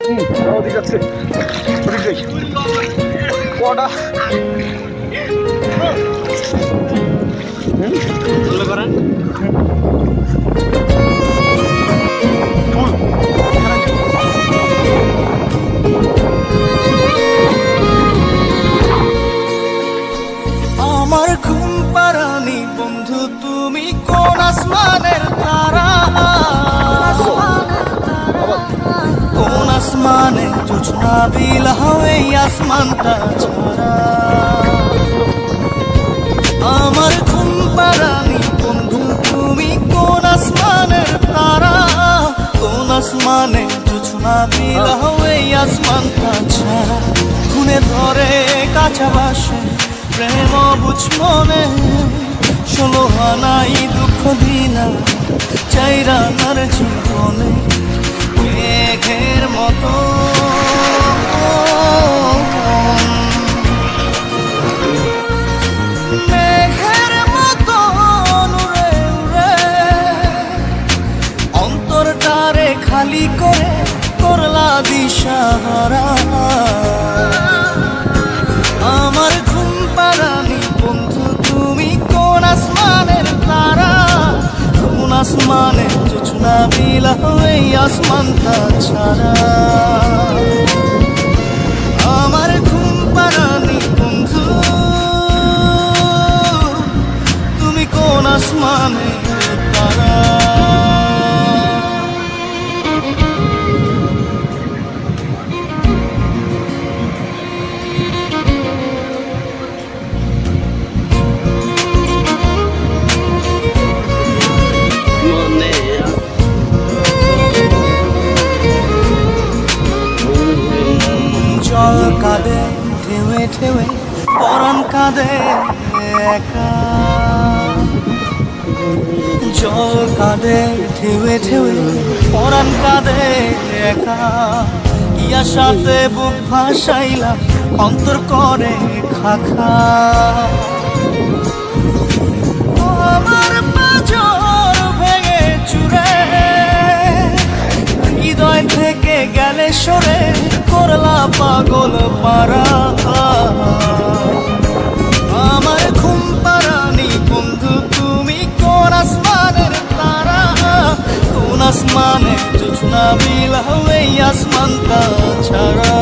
ওদিকে যাচ্ছে, ওদিকেই কটা করেন আমার ঘুম পাড়ানি বন্ধু, তুমি কোন আসমানের তারা? কোন আসমানে জোছনা বিলাও এই আসমানটা ছাড়া? আমার ঘুম পাড়ানি বন্ধু, তুমি কোন আসমানের তারা? কোন আসমানে জোছনা বিলাও এই আসমানটা ছাড়া? খুনে ধরে কাঁচা বাসে প্রেম বুঝ মনে, 16 আনাই দুঃখ দিনা চাইরা নার জীবনে মেঘের মতো। মেঘের মতো উড়ে উড়ে অন্তরটারে খালি করে করলা দিশাহারা। আমার ঘুম পাড়ানি বন্ধু, তুমি কোন আসমানের তারা? কোন আসমানে জোছনা বিলাও এই আসমানটা ছাড়া? আমার ঘুম পাড়ানি বন্ধু, তুমি কোন আসমানের তারা? জল কাঁদে ঢেউে ঢেউে, পরাণ কাঁদে একা। জল কাঁদে ঢেউে ঢেউে, পরাণ কাঁদে একা। ইয়া সাথে বুক ভাসাইলা অন্তর করে খাখা। আমার পাঁজর ভেঙে চুরে হৃদয় থেকে গেলে সরে করলা পাগল পারা। আমার ঘুম পাড়ানি বন্ধু, তুমি কোন আসমানের তারা? কোন আসমানে জোছনা বিলাও এই আসমানটা ছাড়া?